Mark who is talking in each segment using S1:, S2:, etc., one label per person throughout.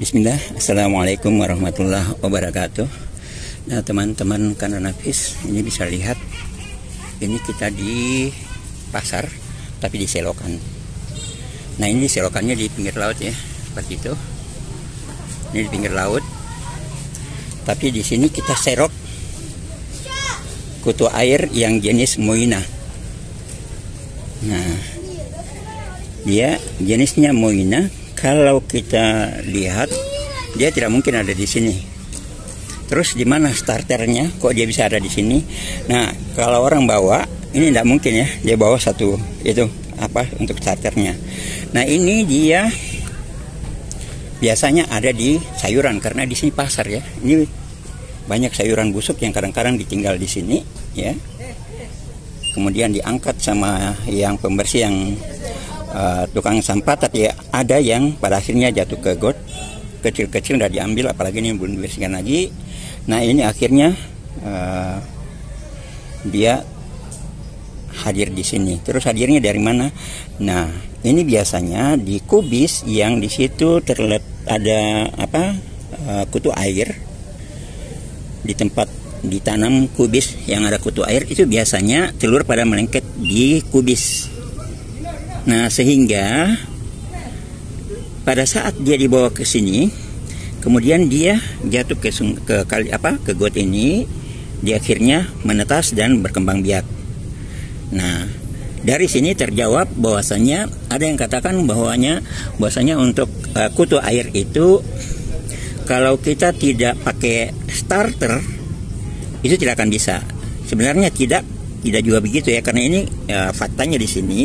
S1: Bismillah, Assalamualaikum warahmatullahi wabarakatuh. Nah teman-teman Kananafis, ini bisa lihat, ini kita di pasar tapi di selokan. Nah ini selokannya di pinggir laut ya, seperti itu. Ini di pinggir laut, tapi di sini kita serok kutu air yang jenis Moina. Nah dia jenisnya Moina. Kalau kita lihat, dia tidak mungkin ada di sini. Terus di mana starternya? Kok dia bisa ada di sini? Nah, kalau orang bawa, ini tidak mungkin ya. Dia bawa satu itu apa untuk starternya. Nah, ini dia biasanya ada di sayuran karena di sini pasar ya. Ini banyak sayuran busuk yang kadang-kadang ditinggal di sini ya. Kemudian diangkat sama yang pembersih yang tukang sampah, tapi ada yang pada akhirnya jatuh ke got, kecil-kecil udah diambil, apalagi ini belum dibersihkan lagi. Nah ini akhirnya dia hadir di sini. Terus hadirnya dari mana? Nah ini biasanya di kubis yang di situ ada apa kutu air, di tempat ditanam kubis yang ada kutu air itu biasanya telur pada melengket di kubis. Nah sehingga pada saat dia dibawa ke sini, kemudian dia jatuh ke got ini, dia akhirnya menetas dan berkembang biak. Nah dari sini terjawab bahwasanya ada yang katakan bahwasanya untuk kutu air itu kalau kita tidak pakai starter itu tidak akan bisa. Sebenarnya tidak juga begitu ya, karena ini faktanya di sini.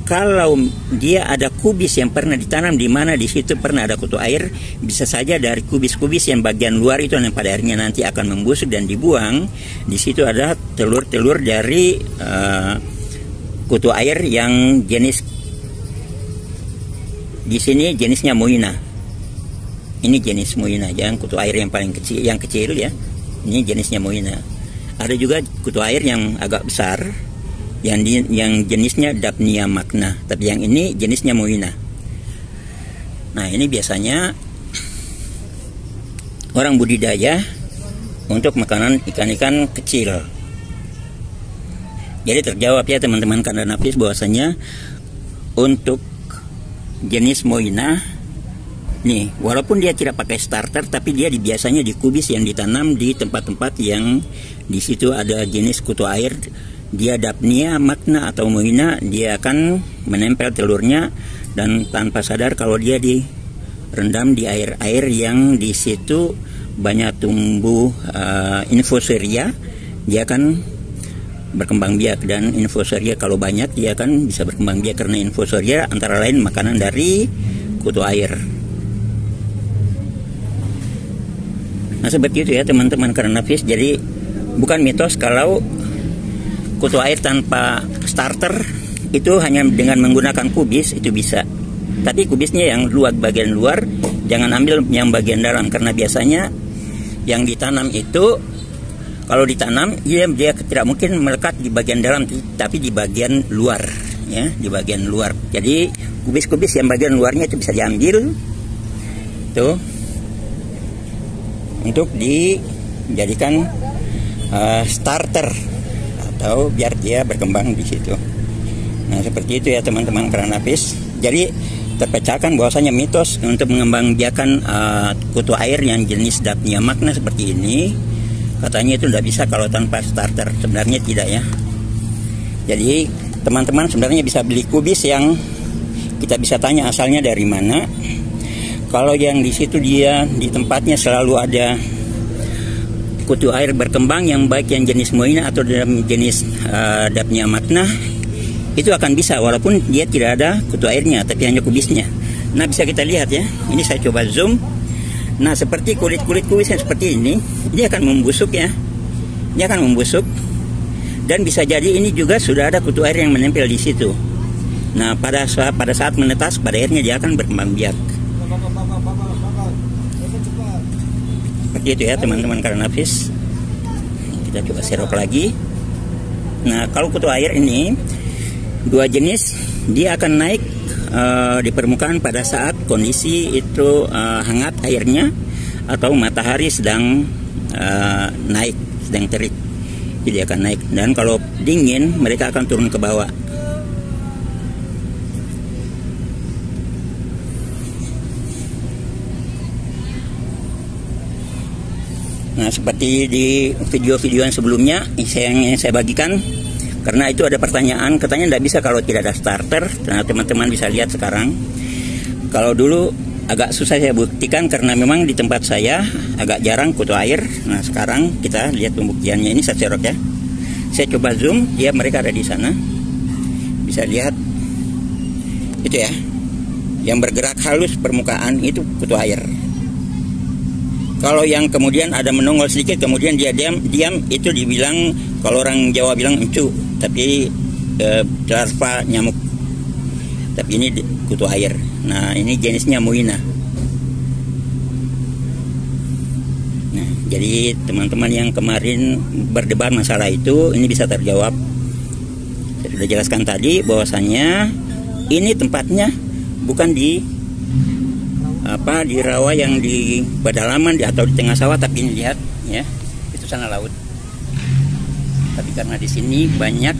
S1: Kalau dia ada kubis yang pernah ditanam di mana di situ pernah ada kutu air, bisa saja dari kubis-kubis yang bagian luar itu yang pada akhirnya nanti akan membusuk dan dibuang. Di situ ada telur-telur dari kutu air yang jenis di sini jenisnya Moina. Ini jenis Moina, yang kutu air yang paling kecil, yang kecil ya. Ini jenisnya Moina. Ada juga kutu air yang agak besar, yang jenisnya Daphnia magna, tapi yang ini jenisnya Moina. Nah ini biasanya orang budidaya untuk makanan ikan-ikan kecil. Jadi terjawab ya teman-teman Kananafis bahwasanya untuk jenis Moina nih, walaupun dia tidak pakai starter, tapi dia biasanya di kubis yang ditanam di tempat-tempat yang di situ ada jenis kutu air. Dia Daphnia magna atau Moina, dia akan menempel telurnya, dan tanpa sadar kalau dia direndam di air-air yang di situ banyak tumbuh infusoria, dia akan berkembang biak. Dan infusoria kalau banyak dia akan bisa berkembang biak, karena infusoria antara lain makanan dari kutu air. Nah seperti itu ya teman-teman Kananafis. Jadi bukan mitos kalau kutu air tanpa starter itu hanya dengan menggunakan kubis itu bisa. Tapi kubisnya yang bagian luar, jangan ambil yang bagian dalam, karena biasanya yang ditanam itu kalau ditanam dia tidak mungkin melekat di bagian dalam, tapi di bagian luar ya, di bagian luar. Jadi kubis-kubis yang bagian luarnya itu bisa diambil tuh untuk dijadikan starter atau biar dia berkembang di situ. Nah seperti itu ya teman-teman Kananafis. Jadi terpecahkan bahwasanya mitos untuk mengembangbiakan kutu air yang jenis Daphnia magna seperti ini, katanya itu tidak bisa kalau tanpa starter. Sebenarnya tidak ya. Jadi teman-teman sebenarnya bisa beli kubis yang kita bisa tanya asalnya dari mana. Kalau yang di situ dia di tempatnya selalu ada kutu air berkembang, yang baik yang jenis Moina atau jenis Daphnia magna, itu akan bisa walaupun dia tidak ada kutu airnya tapi hanya kubisnya. Nah bisa kita lihat ya, ini saya coba zoom. Nah seperti kulit-kulit kubis yang seperti ini, dia akan membusuk ya, dia akan membusuk, dan bisa jadi ini juga sudah ada kutu air yang menempel di situ. Nah pada saat menetas pada akhirnya dia akan berkembang biak. Seperti itu ya teman-teman Kananafis. Kita coba serok lagi. Nah kalau kutu air ini dua jenis, dia akan naik di permukaan pada saat kondisi itu hangat airnya atau matahari sedang naik, sedang terik, jadi akan naik. Dan kalau dingin mereka akan turun ke bawah. Nah, seperti di video-video yang sebelumnya yang saya bagikan, karena itu ada pertanyaan, katanya tidak bisa kalau tidak ada starter. Nah, teman-teman bisa lihat sekarang. Kalau dulu agak susah saya buktikan karena memang di tempat saya agak jarang kutu air. Nah, sekarang kita lihat pembuktiannya. Ini saya serok ya. Saya coba zoom, ya mereka ada di sana. Bisa lihat itu ya, yang bergerak halus permukaan itu kutu air. Kalau yang kemudian ada menongol sedikit kemudian dia diam itu dibilang, kalau orang Jawa bilang encu, tapi larva nyamuk. Tapi ini kutu air. Nah, ini jenisnya Muina. Nah, jadi teman-teman yang kemarin berdebat masalah itu, ini bisa terjawab. Saya sudah jelaskan tadi bahwasanya ini tempatnya bukan di rawa yang di pedalaman atau di tengah sawah, tapi ini lihat ya, itu sana laut. Tapi karena di sini banyak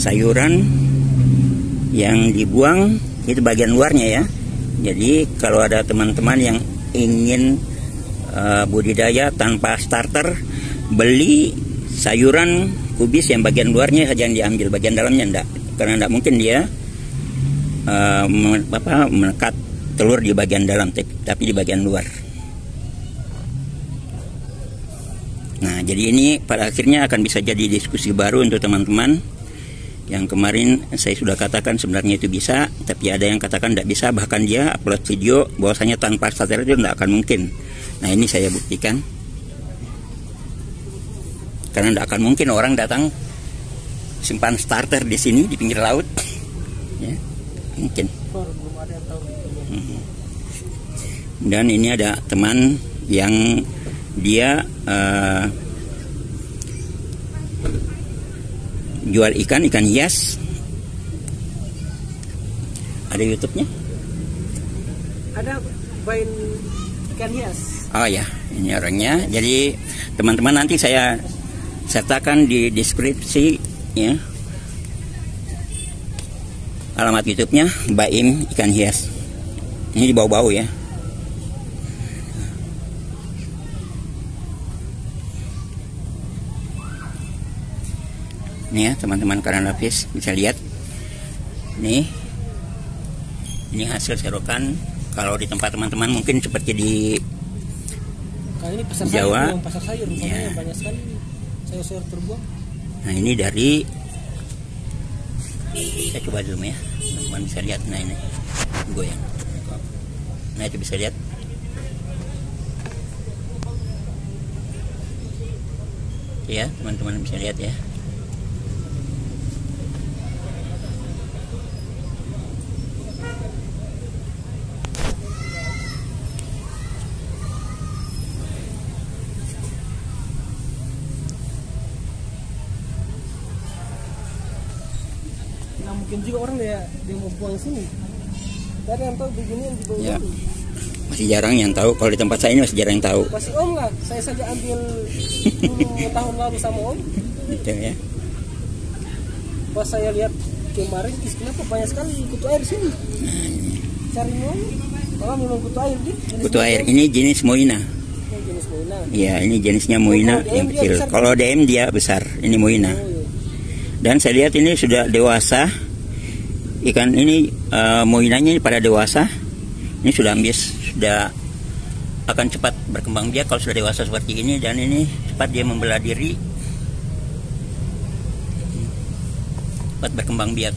S1: sayuran yang dibuang, itu bagian luarnya ya. Jadi kalau ada teman-teman yang ingin budidaya tanpa starter, beli sayuran kubis yang bagian luarnya saja yang diambil, bagian dalamnya enggak, karena enggak mungkin dia menekat telur di bagian dalam, tapi di bagian luar. Nah, jadi ini pada akhirnya akan bisa jadi diskusi baru untuk teman-teman. Yang kemarin saya sudah katakan sebenarnya itu bisa, tapi ada yang katakan tidak bisa. Bahkan dia upload video bahwasanya tanpa starter itu tidak akan mungkin. Nah, ini saya buktikan. Karena tidak akan mungkin orang datang simpan starter di sini di pinggir laut. Ya, mungkin. Dan ini ada teman yang dia jual ikan hias. Ada YouTube-nya?
S2: Ada main ikan hias.
S1: Oh ya, ini orangnya. Jadi teman-teman nanti saya sertakan di deskripsi ya, alamat YouTube-nya Baim Ikan Hias. Ini di bau-bau ya. Nih ya teman-teman Karanapis, bisa lihat. Nih, ini hasil serokan. Kalau di tempat teman-teman mungkin seperti di
S2: ini pasar
S1: Jawa,
S2: pasar sayur ya. Banyak sekali sayur-sayur terbuang.
S1: Nah, ini dari, saya coba zoom ya, teman-teman bisa lihat. Nah, ini goyang. Nah, itu bisa lihat. Ya, teman-teman bisa lihat ya.
S2: Nah, mungkin juga orang dia mau buang sini. Dari yang tahu beginian di bawah.
S1: Ya. Masih jarang yang tahu. Kalau di tempat saya ini masih jarang yang tahu.
S2: Masih Om lah. Saya saja ambil dulu tahun lalu sama Om.
S1: Gitu ya.
S2: Pas saya lihat kemarin, kenapa banyak sekali kutu air sini?
S1: Nah, ini.
S2: Cari Om. Kalau memang kutu air di.
S1: Kutu air ini jenis Muina.
S2: Jenis Muina.
S1: Ya, ini jenisnya Muina yang kecil. Kalau DM dia besar. Ini Muina.
S2: Oh, iya.
S1: Dan saya lihat ini sudah dewasa. Ikan ini Muinanya pada dewasa. Ini sudah ambis, sudah akan cepat berkembang biak kalau sudah dewasa seperti ini. Dan ini cepat dia membelah diri, cepat berkembang biak.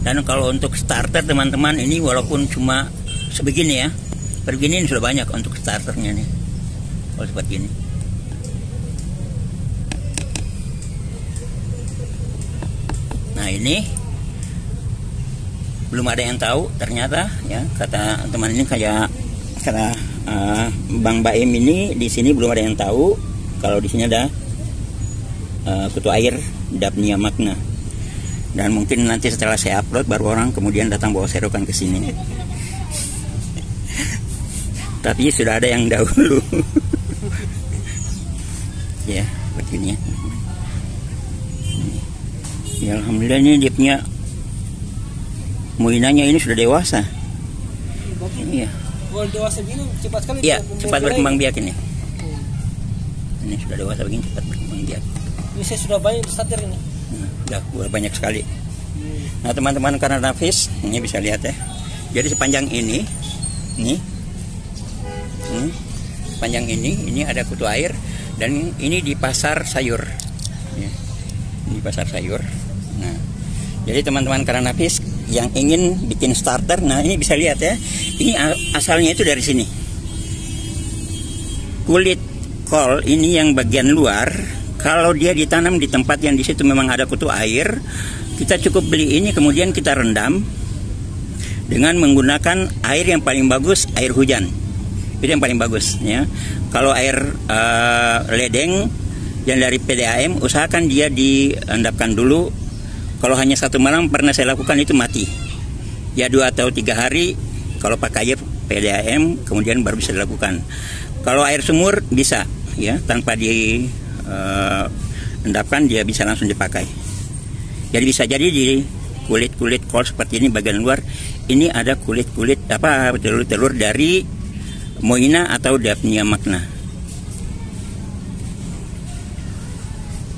S1: Dan kalau untuk starter teman-teman, ini walaupun cuma sebegini ya, begini sudah banyak untuk starternya nih. Kalau seperti ini. Nah, ini belum ada yang tahu ternyata ya, kata teman ini, kayak kata Bang Baim ini, di sini belum ada yang tahu kalau di sini ada kutu air Daphnia magna. Dan mungkin nanti setelah saya upload baru orang kemudian datang bawa serokan ke sini. Tapi sudah ada yang dahulu. Ya, begini ya. Ya, alhamdulillah ini dia punya moinanya ini sudah dewasa. Iya.
S2: Kalau dewasa begini cepat sekali.
S1: Iya, cepat berkembang biak ini. Ini sudah dewasa begini cepat berkembang biak.
S2: Ini saya sudah banyak starter ini.
S1: Sudah banyak sekali. Nah, teman-teman karena nafis, ini bisa lihat ya. Jadi sepanjang ini, panjang ini ada kutu air dan ini di pasar sayur. Ya, di pasar sayur. Nah, jadi teman-teman karena nafis yang ingin bikin starter, nah ini bisa lihat ya. Ini asalnya itu dari sini. Kulit kol ini yang bagian luar, kalau dia ditanam di tempat yang di situ memang ada kutu air, kita cukup beli ini kemudian kita rendam dengan menggunakan air yang paling bagus, air hujan. Itu yang paling bagus ya. Kalau air ledeng yang dari PDAM, usahakan dia diendapkan dulu. Kalau hanya 1 malam pernah saya lakukan itu mati. Ya 2 atau 3 hari kalau pakai air PDAM kemudian baru bisa dilakukan. Kalau air sumur bisa ya, tanpa diendapkan dia bisa langsung dipakai. Jadi bisa jadi di kulit-kulit kol seperti ini bagian luar ini ada kulit-kulit telur-telur dari moina atau Daphnia magna.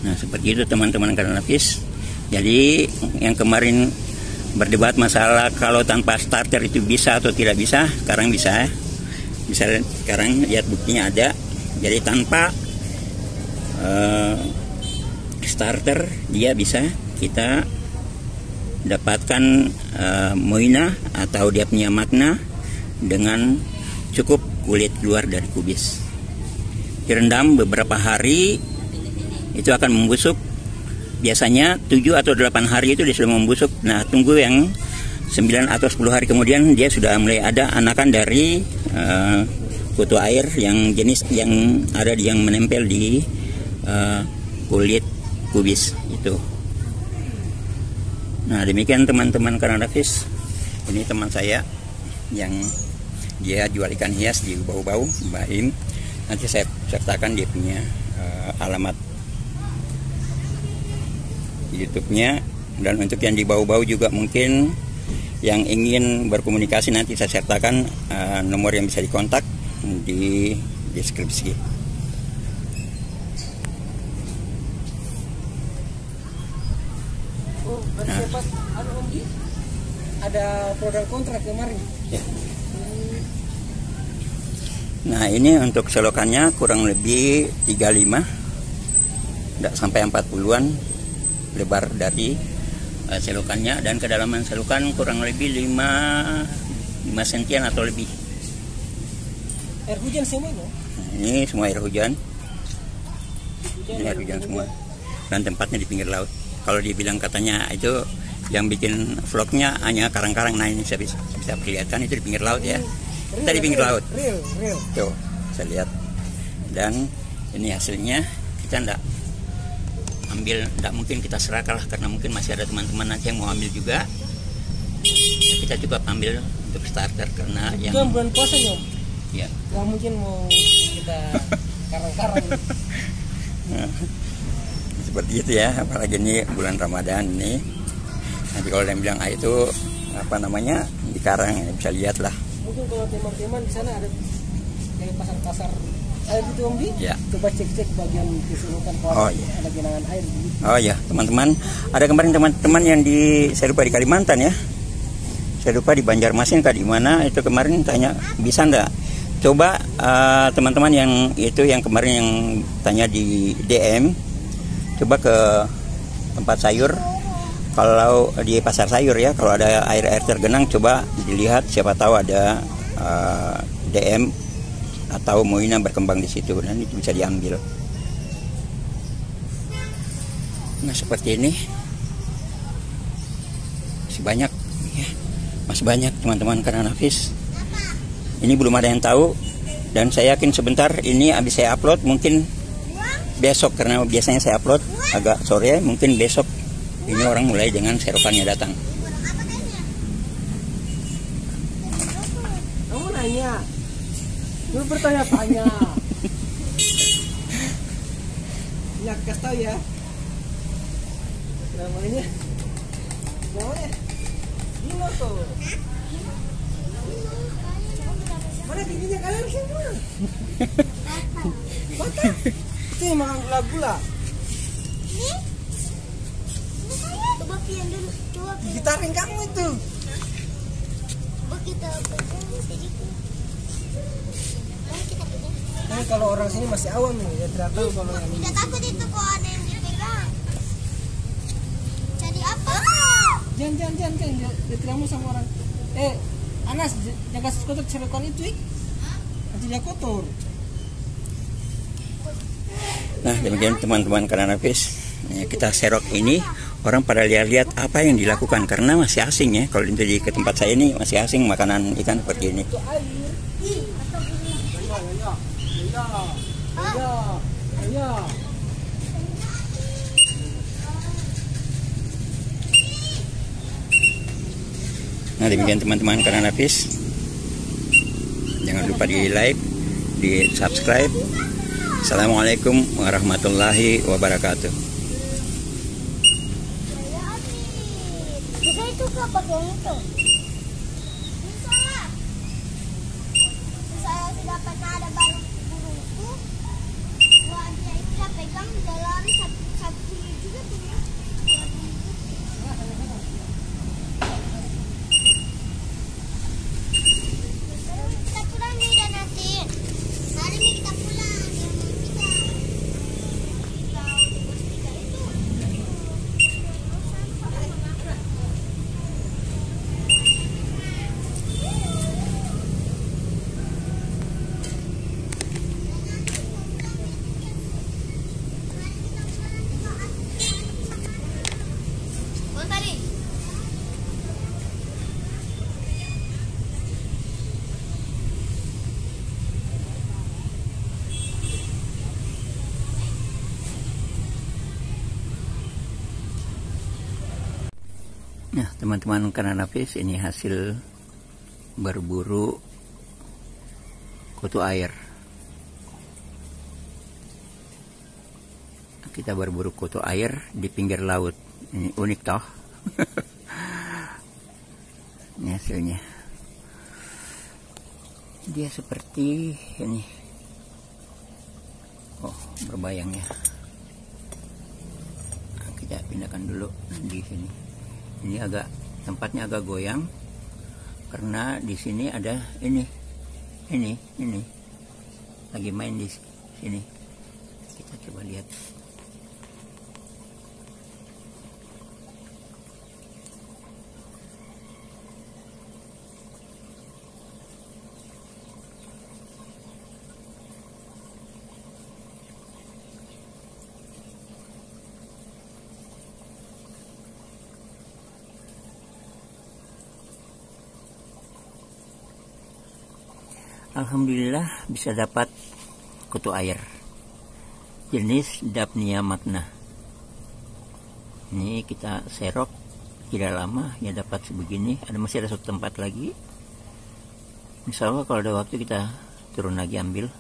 S1: Nah, seperti itu teman-teman karena nafis. Jadi yang kemarin berdebat masalah kalau tanpa starter itu bisa atau tidak bisa, sekarang bisa. Bisa sekarang lihat buktinya ada. Jadi tanpa starter dia bisa kita dapatkan moina atau Daphnia magna dengan cukup kulit luar dari kubis. Direndam beberapa hari itu akan membusuk. Biasanya 7 atau 8 hari itu dia sudah membusuk. Nah, tunggu yang 9 atau 10 hari kemudian dia sudah mulai ada anakan dari kutu air yang jenis yang ada yang menempel di kulit kubis itu. Nah, demikian teman-teman karena nafis. Ini teman saya yang dia jual ikan hias di Bau-Bau, Mbak Im. Nanti saya sertakan dia punya alamat YouTube-nya, dan untuk yang di Bau-Bau juga mungkin yang ingin berkomunikasi nanti saya sertakan nomor yang bisa dikontak di deskripsi.
S2: Nah, ada produk kontrak kemarin.
S1: Ya. Nah, ini untuk selokannya kurang lebih 35, tidak sampai 40-an lebar dari selokannya, dan kedalaman selokan kurang lebih 5 sentian atau lebih.
S2: Air hujan semua itu?
S1: Ini semua air hujan. Ini air hujan semua. Dan tempatnya di pinggir laut. Kalau dibilang katanya itu yang bikin vlognya hanya karang-karang, nah ini bisa kelihatan itu di pinggir laut ya. Kita di pinggir laut.
S2: Real.
S1: Tuh, saya lihat. Dan ini hasilnya kita enggak ambil, tidak mungkin kita serahkan lah, karena mungkin masih ada teman-teman nanti yang mau ambil juga. Kita cukup ambil untuk starter karena
S2: itu
S1: yang
S2: bulan puasa Nyom.
S1: Ya.
S2: Nggak mungkin mau kita karang-karang.
S1: Seperti itu ya, apalagi ini bulan Ramadan nih. Nanti kalau yang bilang itu apa namanya di karang ya, bisa lihat lah.
S2: Mungkin kalau teman-teman di sana ada kayak pasar-pasar air gitu Om Di,
S1: ya.
S2: Coba cek-cek bagian keseluruhan ada genangan air gitu.
S1: Oh ya, teman-teman, ada kemarin teman-teman yang saya lupa di Kalimantan ya, saya lupa di Banjarmasin di mana itu kemarin tanya bisa nggak coba teman-teman yang itu yang kemarin yang tanya di DM, coba ke tempat sayur, kalau di pasar sayur ya, kalau ada air tergenang coba dilihat, siapa tahu ada DM atau moina berkembang di situ, dan itu bisa diambil. Nah, seperti ini masih banyak ya, masih banyak teman-teman karena nafis. Ini belum ada yang tahu, dan saya yakin sebentar ini habis saya upload, mungkin besok, karena biasanya saya upload agak sore, mungkin besok Ini orang mulai dengan serokannya datang.
S2: Kamu nanya, lu bertanya-tanya. Ya, kasih tahu ya. Namanya Dino tuh. Mana giginya kalian semua? Batak. Itu yang makan gula-gula.
S3: Coba pian dulu, coba pian.
S2: Gitarin kamu itu.
S3: Coba kita pegang sedikit. Mari kita pegang.
S2: Ini kalau orang sini masih awam nih, ya tidak tahu kalau yang ini.
S3: Tidak takut itu kok ada yang dipegang. Jadi apa?
S2: Jangan, ditiramu sama orang. Anas, jaga kotor serokan itu, nanti dia kotor.
S1: Nah, demikian teman-teman Kananapis. Kita serok ini, orang pada lihat-lihat apa yang dilakukan karena masih asing ya. Kalau di ke tempat saya ini masih asing makanan ikan seperti ini.
S2: Itu air. Iya.
S1: Nah, demikian teman-teman Kananapis. Jangan lupa di like, di subscribe. Assalamualaikum warahmatullahi wabarakatuh.
S3: Bisa itu kak pakai itu. Bisa lah. Saya sudah pernah ada burungku. Wah dia itu saya pegang dia lari satu juga tuh ya. Kita pulang nih dan nanti. Hari ini kita pulang.
S1: Nah, teman-teman Kananapis, ini hasil berburu kutu air. Kita berburu kutu air di pinggir laut. Ini unik toh. Ini hasilnya. Dia seperti ini. Oh, berbayangnya. Nah, kita pindahkan dulu di sini. Ini tempatnya agak goyang karena di sini ada ini lagi main di sini. Kita coba lihat. Alhamdulillah bisa dapat kutu air jenis Daphnia magna. Ini kita serok tidak lama ya dapat sebegini. Masih ada satu tempat lagi. Insya Allah kalau ada waktu kita turun lagi ambil.